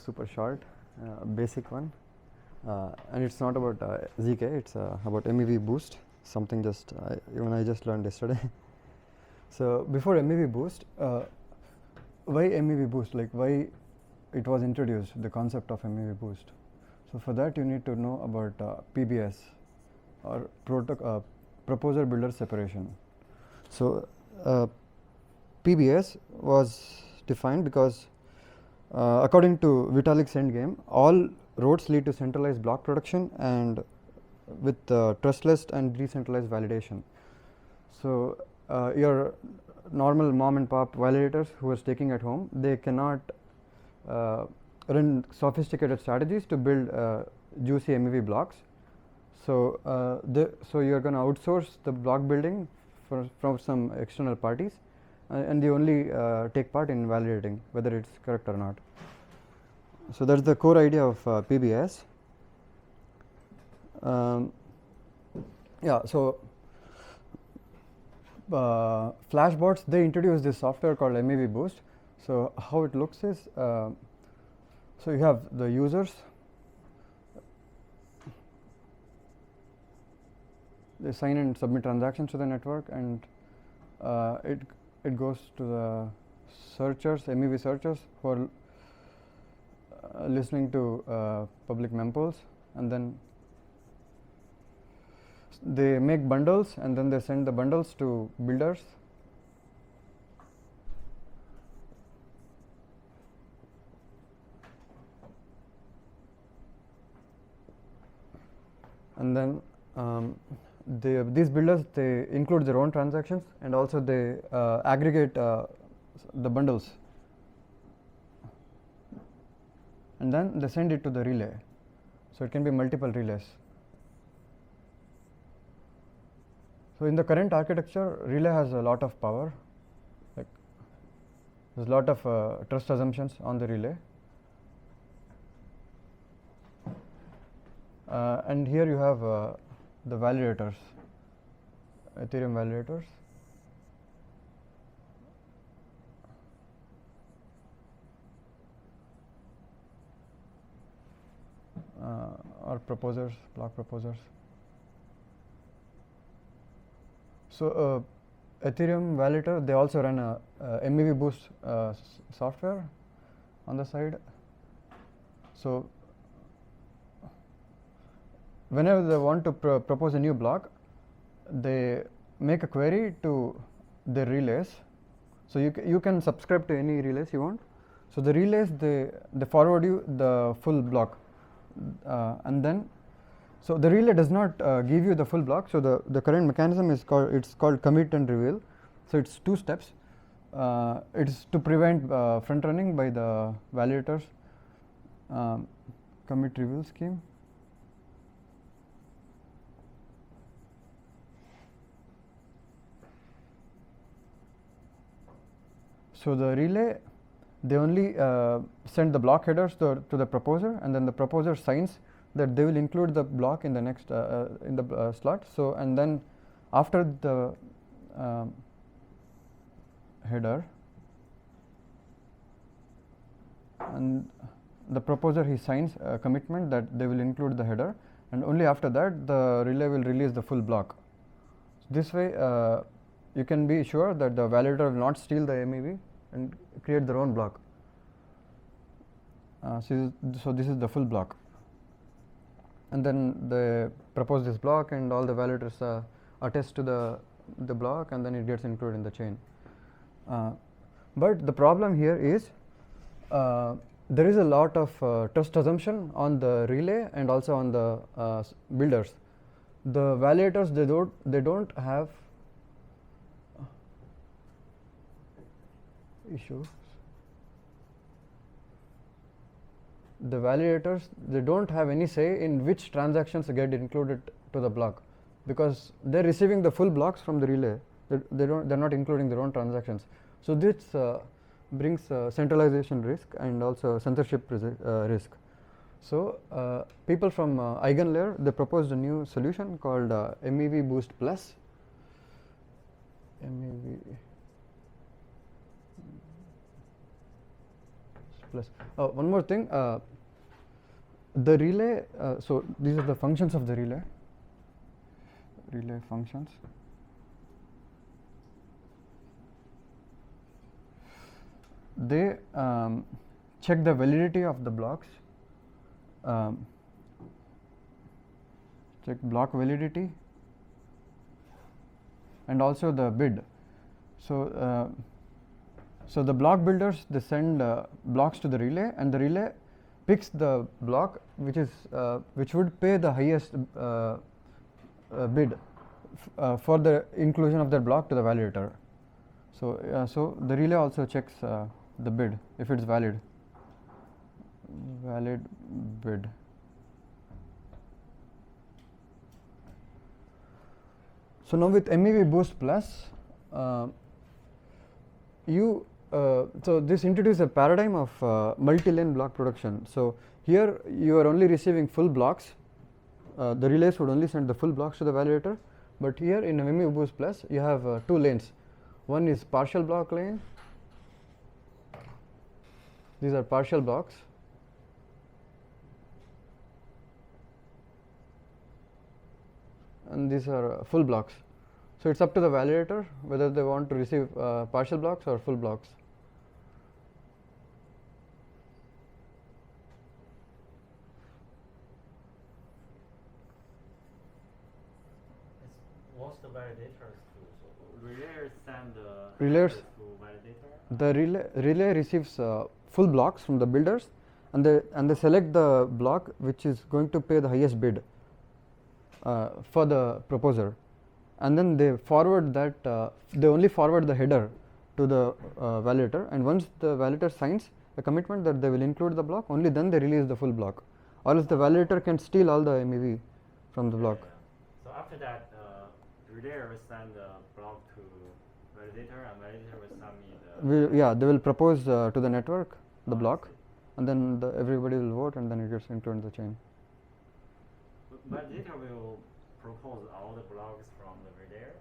super short, basic one, and it's not about ZK. It's about MEV-Boost. Something just even I just learned yesterday. So before MEV-Boost, why MEV-Boost? Like why it was introduced, the concept of MEV-Boost. So for that you need to know about PBS, or proposer builder separation. So PBS was defined because according to Vitalik's endgame, all roads lead to centralized block production and with trustless and decentralized validation. So your normal mom and pop validators who are staking at home, they cannot run sophisticated strategies to build juicy MEV blocks. So so you are going to outsource the block building from some external parties, and they only take part in validating whether it's correct or not. So that's the core idea of PBS. Yeah, so Flashbots, they introduced this software called MEV-Boost. So how it looks is, so you have the users, they sign in and submit transactions to the network, and it goes to the searchers, MEV searchers, who are listening to public mempools, and then they make bundles, and then they send the bundles to builders. And then these builders, they include their own transactions, and also they aggregate the bundles, and then they send it to the relay. So it can be multiple relays. So in the current architecture, relay has a lot of power. Like there's a lot of trust assumptions on the relay. And here you have the validators, Ethereum validators. Or proposers, block proposers. So Ethereum validator, they also run a MEV-Boost software on the side. So whenever they want to propose a new block, they make a query to the relays. So you can subscribe to any relays you want. So the relays, they forward you the full block, and then so the relay does not give you the full block. So the current mechanism is called commit and reveal. So it's 2 steps. It's to prevent front running by the validators. Commit reveal scheme. So the relay, they only send the block headers to the proposer, and then the proposer signs that they will include the block in the next slot. So and then after the header, and the proposer, he signs a commitment that they will include the header, and only after that the relay will release the full block. So this way you can be sure that the validator will not steal the MEV and create their own block. So this is the full block, and then they propose this block, and all the validators attest to the block, and then it gets included in the chain. But the problem here is there is a lot of trust assumption on the relay and also on the builders. The validators, they don't have issues. The validators, they don't have any say in which transactions get included to the block, because they're receiving the full blocks from the relay. They're not including their own transactions. So this brings centralization risk and also censorship risk. So people from EigenLayer, they proposed a new solution called MEV-Boost Plus. MEV plus. One more thing, the relay, so these are the functions of the relay functions. They check the validity of the blocks, check block validity and also the bid. So so the block builders, they send blocks to the relay, and the relay picks the block which is which would pay the highest bid for the inclusion of that block to the validator. So so the relay also checks the bid if it's valid bid. So now with MEV-Boost Plus, so this introduces a paradigm of multi-lane block production. So here you are only receiving full blocks. The relays would only send the full blocks to the validator, but here in MEV-Boost Plus you have two lanes. One is partial block lane. These are partial blocks. And these are full blocks. So it's up to the validator whether they want to receive partial blocks or full blocks. What's the validators do? So relayers send the Relayers to validator. The relay receives full blocks from the builders, and they select the block which is going to pay the highest bid for the proposer, and then they forward that they only forward the header to the validator, and once the validator signs a commitment that they will include the block, only then they release the full block, or else the validator can steal all the MEV from the block. So after that, relayer will send the block to validator, and validator will send me the. They will propose to the network the block, and then everybody will vote, and then it gets included in the chain. Validator will propose all the blocks from the relayer?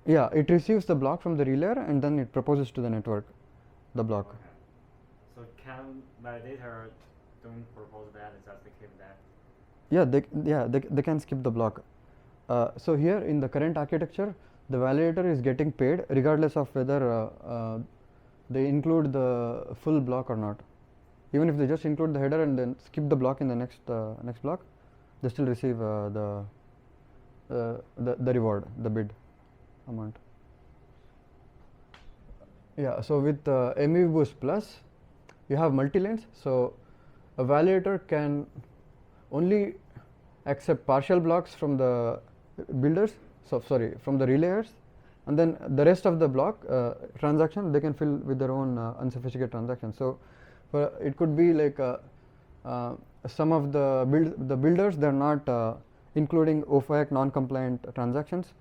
Yeah, it receives the block from the relayer and then it proposes to the network the block. Okay. So can validator don't propose that and just keep that? They can skip the block. So here in the current architecture, the validator is getting paid regardless of whether they include the full block or not. Even if they just include the header and then skip the block in the next block, they still receive the reward, the bid amount. Yeah, so with MEV-Boost Plus, you have multi-lanes. So a validator can only accept partial blocks from the builders, from the relayers, and then the rest of the block transaction they can fill with their own unsophisticated transactions. So it could be like some of the builders, they are not including OFAC non-compliant transactions,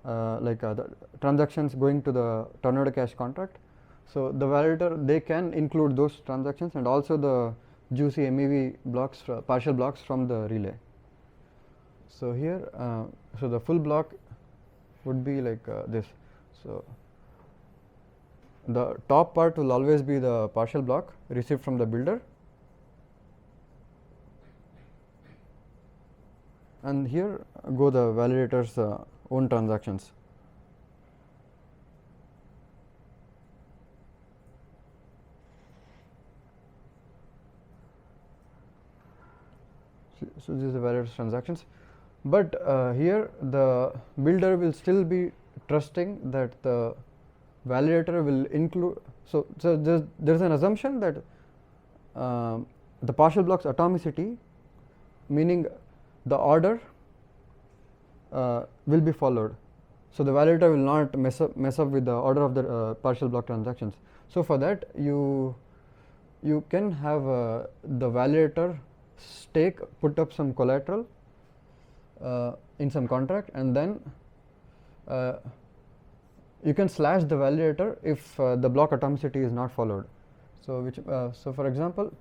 like the transactions going to the tornado cash contract. So the validator, they can include those transactions and also the juicy MEV blocks, partial blocks from the relay. So here, so the full block would be like this. So the top part will always be the partial block received from the builder, and here go the validator's own transactions. So this is the validator's transactions, but here the builder will still be trusting that the validator will include. So there's an assumption that the partial block's atomicity, meaning the order will be followed. So the validator will not mess up with the order of the partial block transactions. So for that, you can have the validator put up some collateral in some contract, and then you can slash the validator if the block atomicity is not followed. So so for example,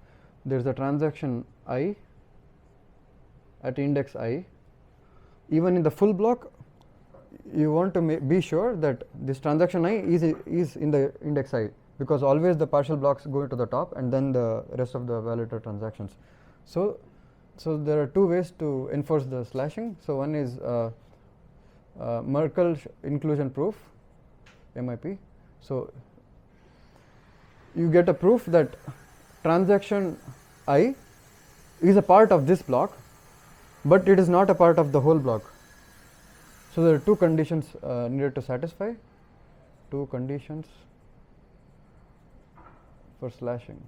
there's a transaction I at index I. Even in the full block, you want to be sure that this transaction I is in the index I, because always the partial blocks go to the top and then the rest of the validator transactions. So there are two ways to enforce the slashing. So one is Merkle inclusion proof, MIP. So you get a proof that transaction I is a part of this block, but it is not a part of the whole block. So there are two conditions needed to satisfy. Two conditions for slashing.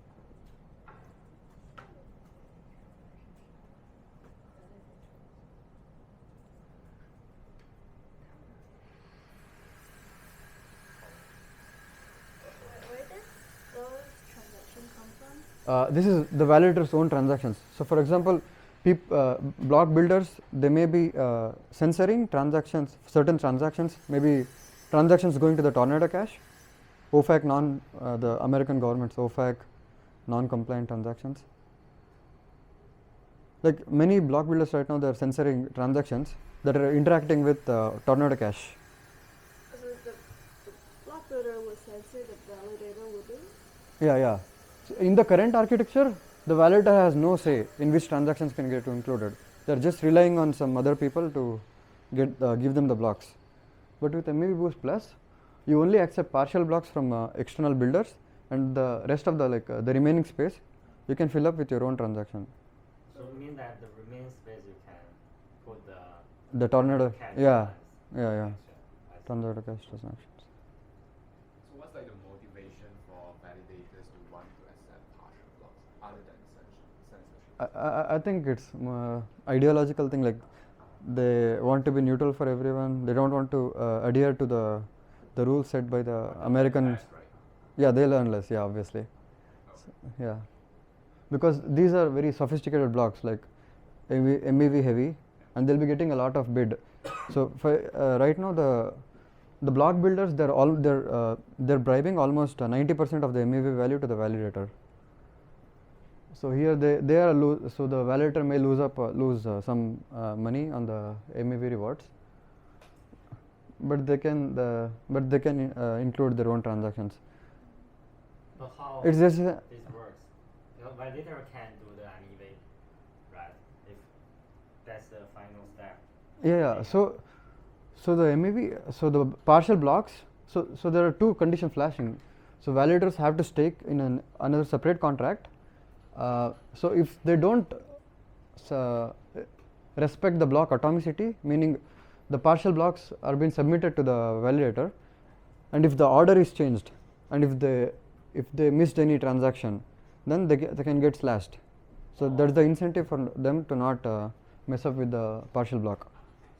Where does those transactions come from? This is the validator's own transactions. So for example, block builders, they may be censoring transactions, certain transactions, maybe transactions going to the tornado cache, OFAC the American government's OFAC non-compliant transactions. Like many block builders right now, they are censoring transactions that are interacting with tornado cache. So the block builder will censor, the validator will do? Yeah. So in the current architecture, the validator has no say in which transactions can get included. They are just relying on some other people to give them the blocks. But with MEV-Boost Plus, you only accept partial blocks from external builders, and the rest of the the remaining space you can fill up with your own transaction. So you mean that the remaining space you can put the tornado, cache yeah, lines. tornado cache transactions. So what's like the motivation for validators to want to accept partial blocks other than censorship? I think it's ideological thing, like they want to be neutral for everyone. They don't want to adhere to the rules set by the American. Yeah, they learn less. Yeah, obviously. So, yeah, because these are very sophisticated blocks, like MEV heavy, and they'll be getting a lot of bid. So for right now, the block builders, they're bribing almost 90% of the MEV value to the validator. So here they are so the validator may lose some money on the MEV rewards, but they can include their own transactions. But how It's just this works? The validator can do the MEV, right? If that's the final step. Yeah. So the MEV, so the partial blocks. So there are two conditions flashing. So validators have to stake in another separate contract. So if they don't respect the block atomicity, meaning the partial blocks are being submitted to the validator, and if the order is changed, and if they missed any transaction, then they can get slashed. So that's the incentive for them to not mess up with the partial block.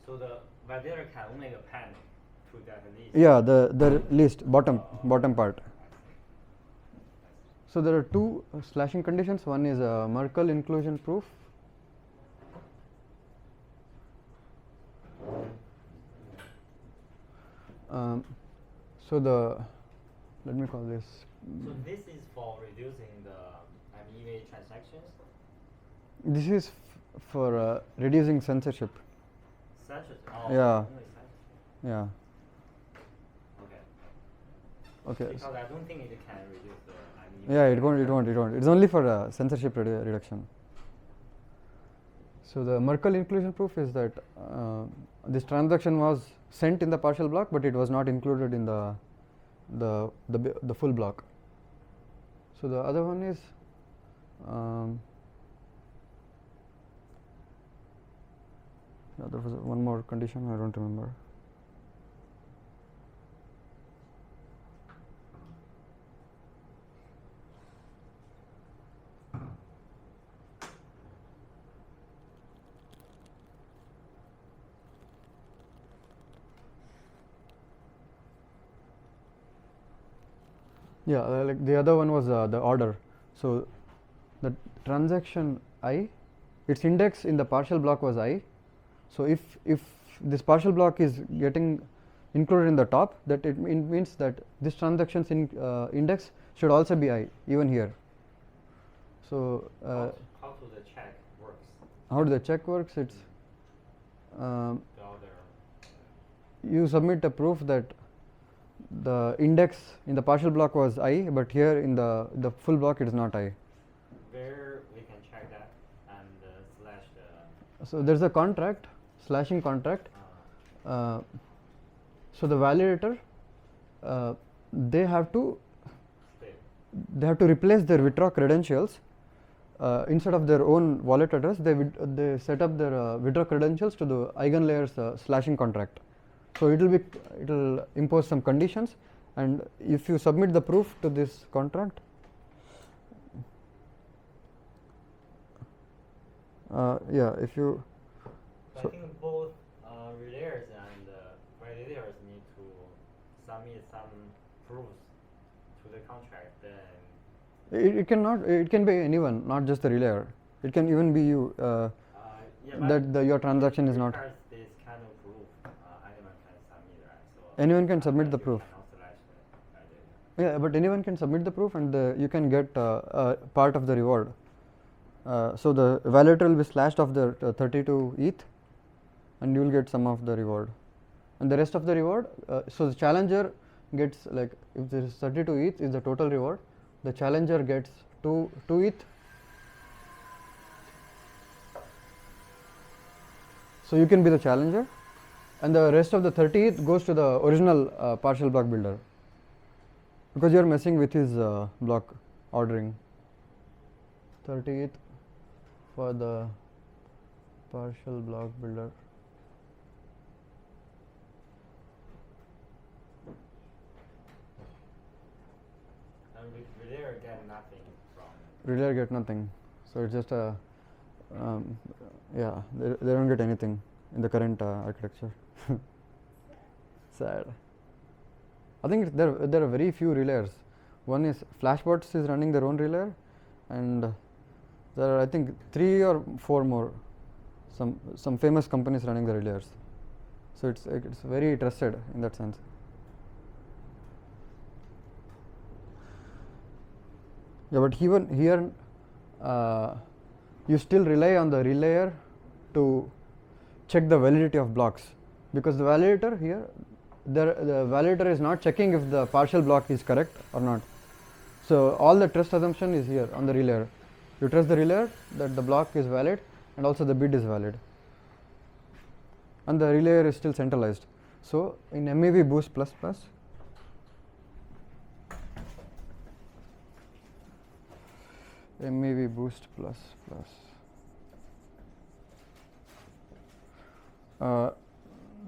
So the validator can only append to that list. Yeah, the list bottom part. So there are two slashing conditions. One is Merkle inclusion proof. Let me call this. So this is for reducing the MEV transactions. This is for reducing censorship. Censorship. Yeah. Only censorship. Yeah. Okay. Because I don't think it can reduce the MEV. Yeah, it won't. It's only for censorship reduction. So the Merkle inclusion proof is that this transaction was sent in the partial block, but it was not included in the full block. So the other one is there was one more condition, I don't remember. Yeah, like the other one was the order. So the transaction I, its index in the partial block was I. So if this partial block is getting included in the top, that it means that this transaction's index should also be I, even here. So How do the check works? how the check works? It's The other. you submit a proof that the index in the partial block was I, but here in the full block it is not I. Where we can check that and slash the. So there's a contract, slashing contract. So the validator, they have to replace their withdraw credentials. Instead of their own wallet address, they set up their withdraw credentials to the eigenlayer's slashing contract. So it will impose some conditions, and if you submit the proof to this contract, if you. So I think both relayers and validators need to submit some proofs to the contract. Then It can be anyone, not just the relayer. It can even be you. That your transaction is not. This kind of proof, anyone can submit, right? So Anyone can submit the proof. cannot slash the validator. Yeah, but anyone can submit the proof, and you can get part of the reward. So the validator will be slashed off the 32 ETH, and you will get some of the reward. And the rest of the reward, so the challenger gets, like, if there is 32 ETH is the total reward, the challenger gets 2 ETH. So you can be the challenger, and the rest of the 30 ETH goes to the original partial block builder, because you are messing with his block ordering. 30 ETH for the partial block builder. And relayer get nothing from. Relayer get nothing, so it's just a they don't get anything in the current architecture. Sad. I think there are very few relayers. One is Flashbots is running their own relayer, and there are, I think, 3 or 4 more, some famous companies running the relayers. So it's very trusted in that sense. Yeah, but even here you still rely on the relayer to check the validity of blocks, because the validator here, the validator is not checking if the partial block is correct or not. So all the trust assumption is here on the relayer. You trust the relayer that the block is valid and also the bid is valid, and the relayer is still centralized. So in MEV-Boost ++, MEV-Boost ++,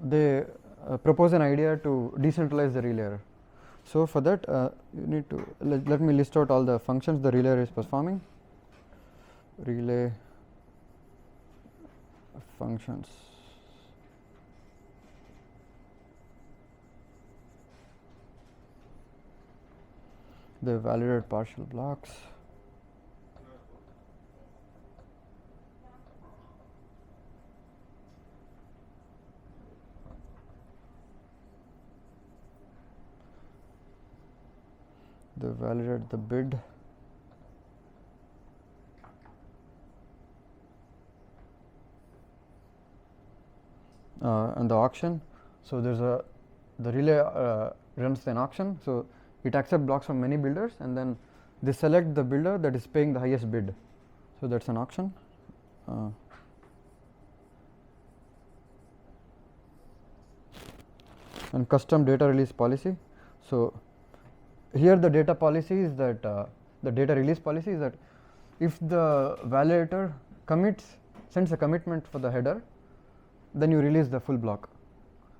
they propose an idea to decentralize the relayer. So for that, you need to let me list out all the functions the relayer is performing. Relay functions. They validate partial blocks. They validate the bid. And the auction. So there's the relay runs an auction. So it accepts blocks from many builders, and then they select the builder that is paying the highest bid. So that's an auction. And custom data release policy. So here the data policy is that the data release policy is that if the validator sends a commitment for the header, then you release the full block.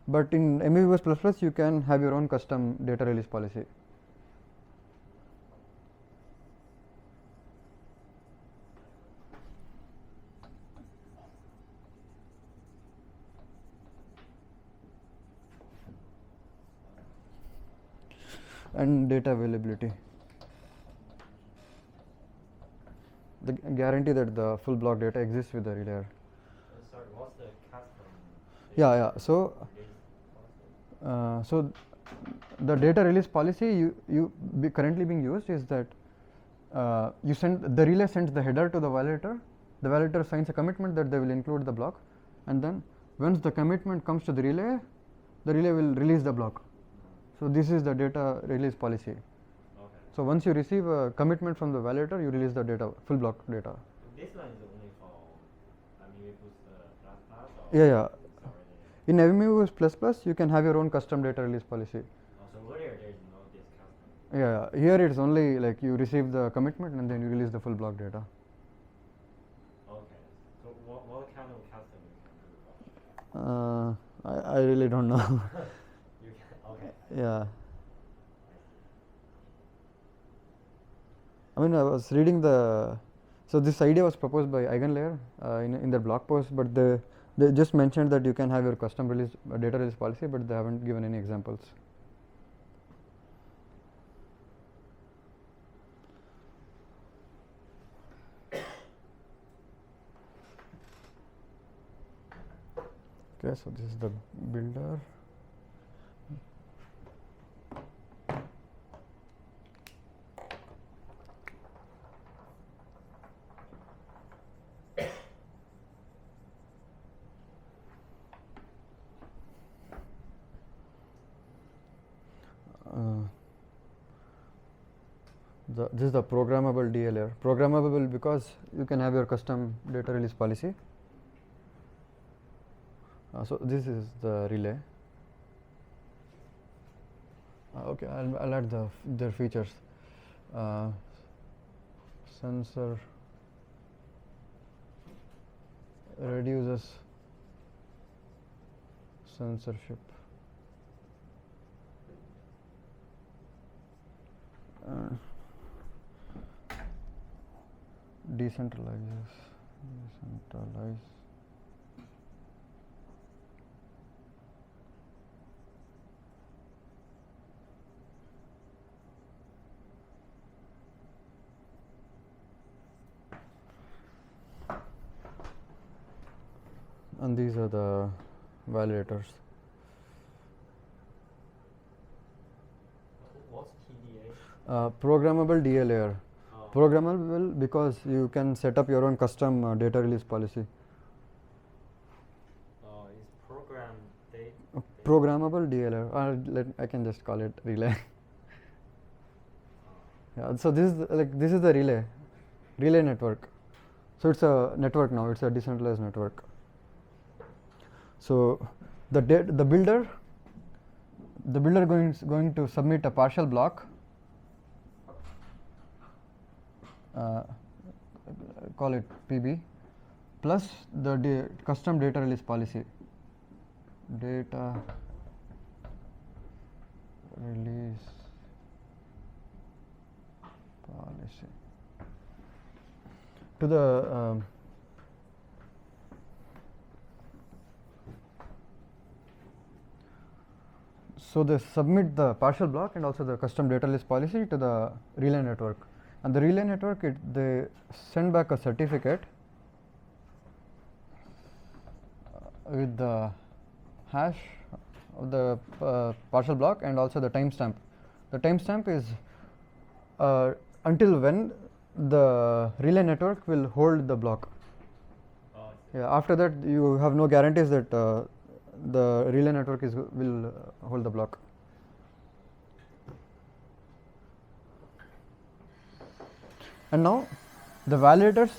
But in MEV-Boost ++, you can have your own custom data release policy. And data availability. The guarantee that the full block data exists with the relayer. Sorry, what's the custom? Yeah. So, so the data release policy currently being used is that the relay sends the header to the validator. The validator signs a commitment that they will include the block, and then once the commitment comes to the relay will release the block. So this is the data release policy. Okay. So once you receive a commitment from the validator, you release the data, full block data. This one is only for MEV-Boost plus or Yeah, yeah. it's already. In MEV-Boost plus plus, you can have your own custom data release policy. So earlier there is no this custom. Yeah, yeah. Here it's only like you receive the commitment and then you release the full block data. Okay. So what kind of custom you can do? I really don't know. You can. Okay. Yeah. I see. I mean, I was reading the. So this idea was proposed by Eigenlayer in their blog post, but they just mentioned that you can have your custom release data release policy, but they haven't given any examples. Okay, so this is the builder. This is the programmable DA layer. Programmable because you can have your custom data release policy. So this is the relay. Okay, I'll add their features. Sensor reduces censorship. Decentralize. And these are the validators. What's TDA? Programmable DA layer. Oh. Programmable because you can set up your own custom data release policy. Is program date? Programmable DA layer. I can just call it relay. Yeah. So this is the relay network. So it's a network now. It's a decentralized network. So the builder going to submit a partial block. Call it PB plus the custom data release policy. Data release policy to the so they submit the partial block and also the custom data release policy to the relay network, and the relay network they send back a certificate with the hash of the partial block and also the timestamp. The timestamp is until when the relay network will hold the block. Oh, Yeah, after that you have no guarantees that the relay network will hold the block. And now the validators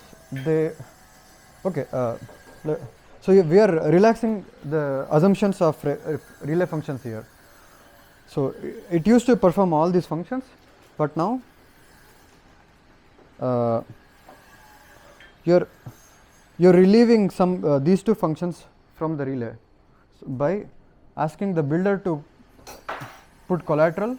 so we are relaxing the assumptions of relay functions here. So it used to perform all these functions, but now you're relieving some these two functions from the relay by asking the builder to put collateral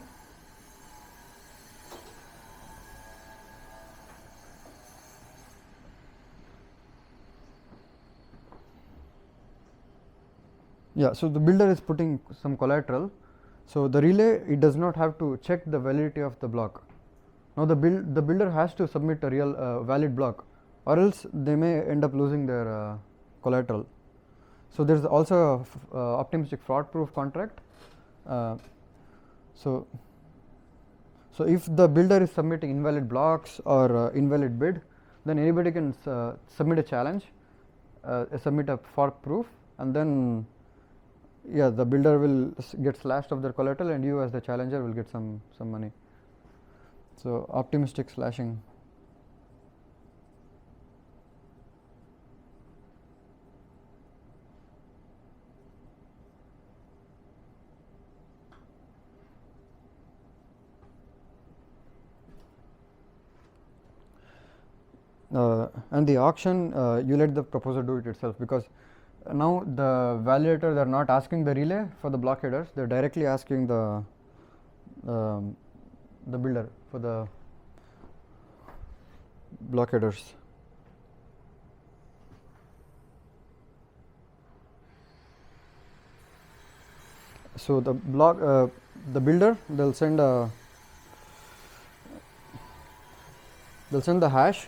so the builder is putting some collateral, so the relay it does not have to check the validity of the block. Now the builder has to submit a real valid block, or else they may end up losing their collateral. So there is also a optimistic fraud proof contract. So if the builder is submitting invalid blocks or invalid bid, then anybody can submit a challenge, submit a fraud proof, and then yeah, the builder will get slashed of their collateral, and you as the challenger will get some money. So optimistic slashing. And the auction, you let the proposer do it itself, because now the validators are not asking the relay for the block headers; they're directly asking the builder for the block headers. So the builder, they'll send the hash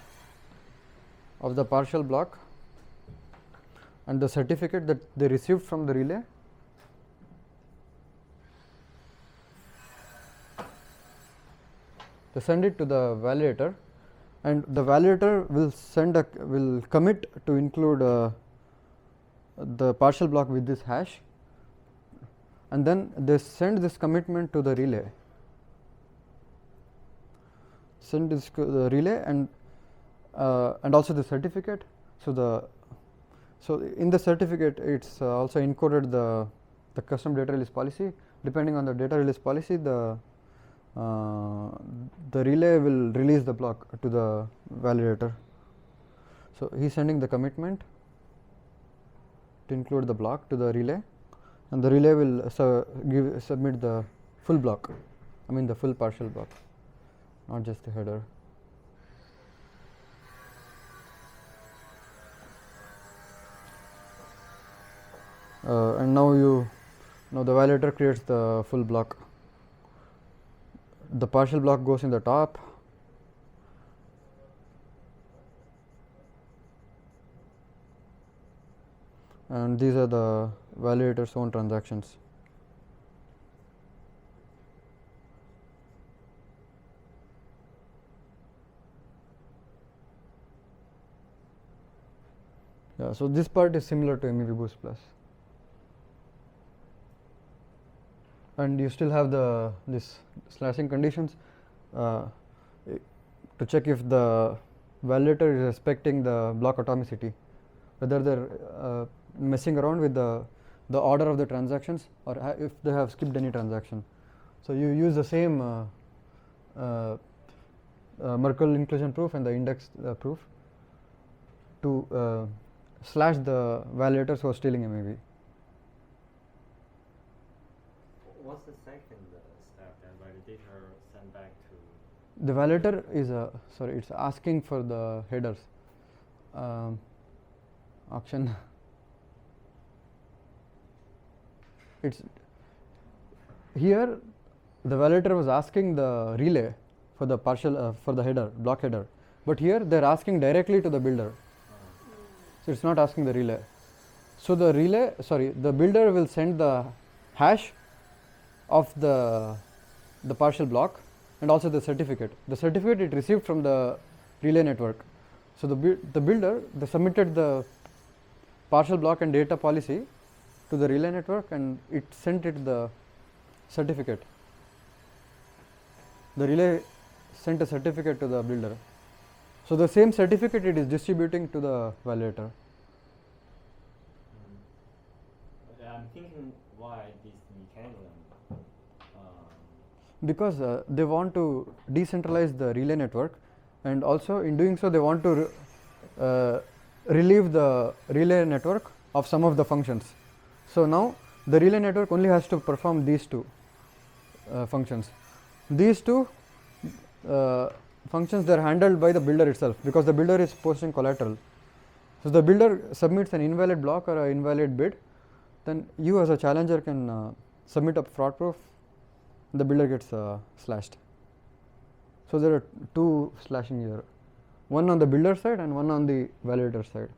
of the partial block and the certificate that they received from the relay. They send it to the validator, and the validator will commit to include the partial block with this hash, and then they send this commitment to the relay. Send this to the relay and also the certificate. So in the certificate, it's also encoded the custom data release policy. Depending on the data release policy, the relay will release the block to the validator. So he's sending the commitment to include the block to the relay, and the relay will submit the full block. I mean the full partial block, not just the header. And now the validator creates the full block. The partial block goes in the top, and these are the validator's own transactions. Yeah, so this part is similar to MEV-Boost Plus. And you still have this slashing conditions to check if the validator is respecting the block atomicity, whether they're messing around with the order of the transactions, or if they have skipped any transaction. So you use the same Merkle inclusion proof and the index proof to slash the validators who are stealing MEV. What's the second step that validator send back to? The validator is it's asking for the headers. Auction. It's here the validator was asking the relay for the partial for the header, block header, but here they're asking directly to the builder. So it's not asking the relay. So the builder will send the hash of the partial block and also the certificate. The certificate it received from the relay network. So the builder they submitted the partial block and data policy to the relay network, and it sent it the certificate. The relay sent a certificate to the builder. So the same certificate it is distributing to the validator. I'm thinking why this mechanism. Because they want to decentralize the relay network, and also in doing so they want to relieve the relay network of some of the functions. So now the relay network only has to perform these two functions. These two functions they are handled by the builder itself, because the builder is posting collateral. So the builder submits an invalid block or an invalid bid, then you as a challenger can submit a fraud proof. The builder gets slashed. So there are two slashing here, one on the builder side and one on the validator side.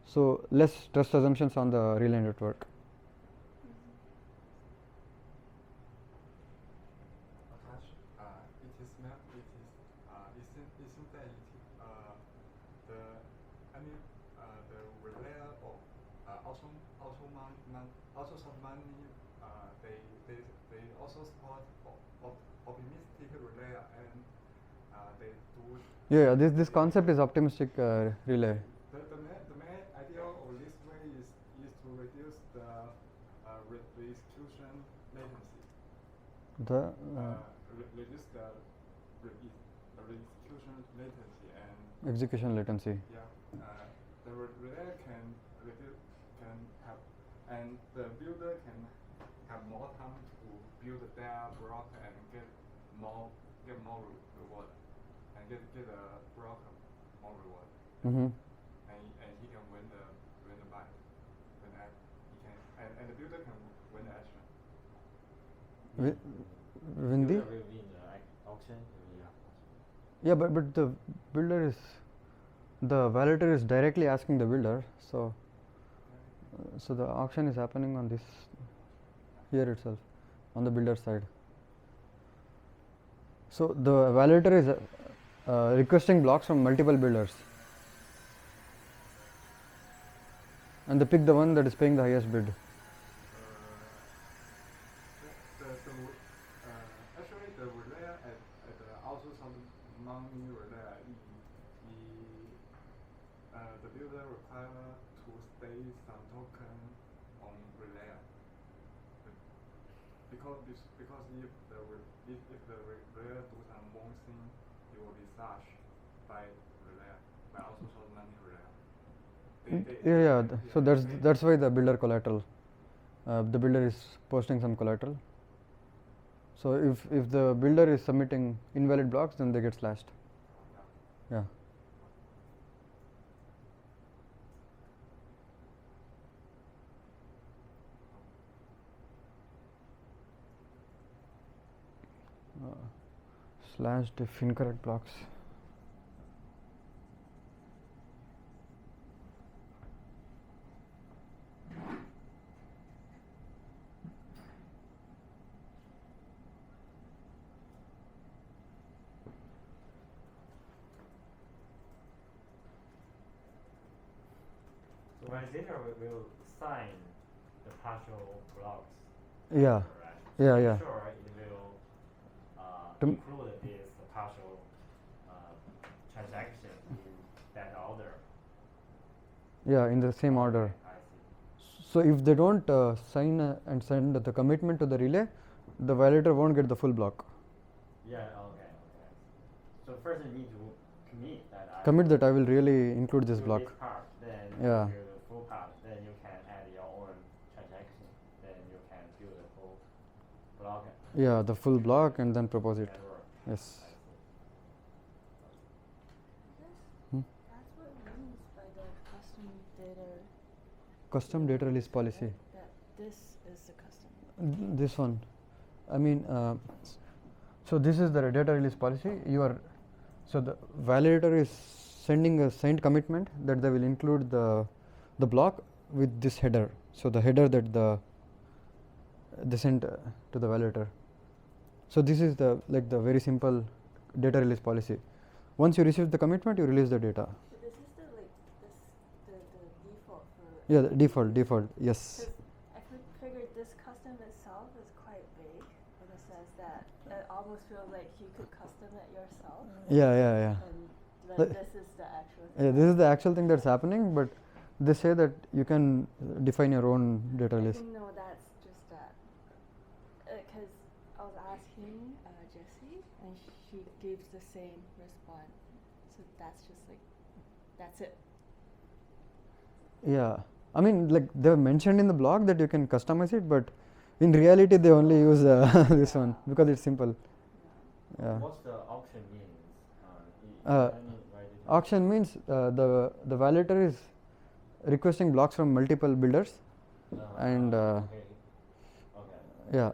So less trust assumptions on the relay network. Akash, isn't that the relay or automa also some money. They also support optimistic relay and they do. Yeah, this concept is optimistic relay. The main idea of this way is to reduce the execution latency. Reduce the execution latency and Execution latency. yeah, the relay can have, and the builder can have more time to build their block and get more reward, and get a block more reward. Mm-hmm. And he can win the buy, and the builder can win the action. Win the? Builder will win the auction. Yeah, but the builder is, the validator is directly asking the builder, so the auction is happening on this here itself, on the builder side. So the validator is requesting blocks from multiple builders, and they pick the one that is paying the highest bid. Actually, the relay at also some money relay, the builder require to stake some token on relay. Because if the relay do some wrong thing, it will be slashed by relay, by also some money relay. So that's why the builder collateral. The builder is posting some collateral. So if the builder is submitting invalid blocks, then they get slashed. Yeah. Slashed if incorrect blocks. So validator will sign the partial blocks. Yeah. Right? Yeah, So yeah. sure, it will To include this partial transaction in that order. Yeah, in the same order. I see. So if they don't sign and send the commitment to the relay, the validator won't get the full block. Yeah. Okay. So first you need to Commit that I will really include this do block. This part, then Yeah. you do the full part. Then you can add your own transaction. Then you can build the full block. Yeah, the full block and then propose it. Can work. Yes. That's what it means by the custom data. Custom data release policy. That this is the custom. This one. I mean, so this is the data release policy. So the validator is sending a signed commitment that they will include the block with this header. So the header that they sent to the validator. So this is the very simple data release policy. Once you receive the commitment, you release the data. But this is the default for. Yeah, the default. Yes. 'Cause I figured this custom itself is quite vague in the sense that it almost feels like you could custom it yourself. Yeah. And But- then this is the actual Yeah, thing. this is the actual thing that's happening, but they say that you can define your own data I release. think no, that's just that. Because I was asking Jessie, and she gives the same response. So that's just like, that's it. Yeah, I mean, they mentioned in the blog that you can customize it, but in reality they only use this one because it's simple. Yeah. What's the auction means? Auction means the validator is requesting blocks from multiple builders, and Okay. yeah,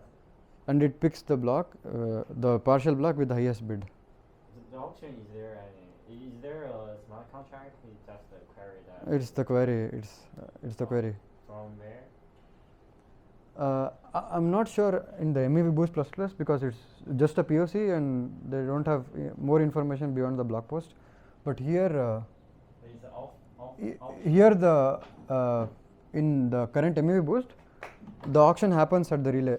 and it picks the block, the partial block with the highest bid. The auction is there a smart contract? It's just a query that. It's the query. It's the query. From where? I'm not sure in the MEV-Boost ++ because it's just a POC and they don't have more information beyond the blog post. But here, It's off. here the in the current MEV-Boost, the auction happens at the relay.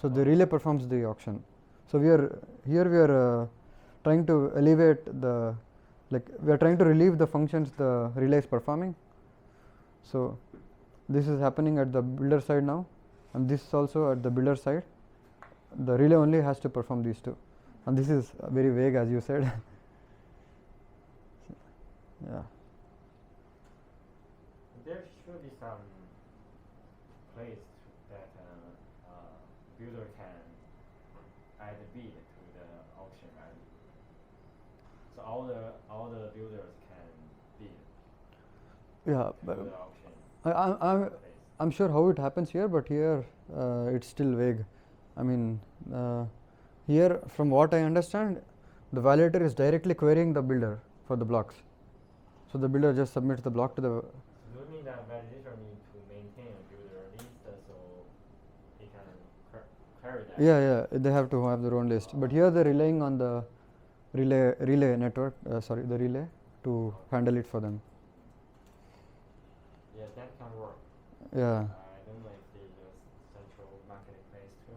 So the relay performs the auction. So we are trying to elevate the, like we are trying to relieve the functions the relay is performing. So this is happening at the builder side now, and this is also at the builder side. The relay only has to perform these two, and this is very vague, as you said. Yeah. There should be some place that builder can add bid to the auction, right? So all the builders can bid Yeah, to but the auction. I'm sure how it happens here, but here it's still vague. I mean, here from what I understand, the validator is directly querying the builder for the blocks. So the builder just submits the block to the. So do you mean that validator need to maintain a builder list so it can carry that? Yeah, they have to have their own list. But here they're relying on the relay network. The relay to handle it for them. Yeah, that can work. Yeah. I don't know if they use central marketplace to.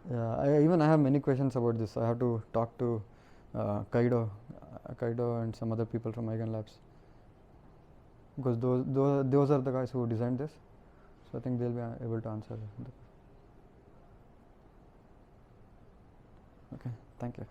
Yeah, I have many questions about this. I have to talk to Kaido and some other people from Eigen Labs, because those are the guys who designed this. So I think they'll be able to answer. Okay, thank you.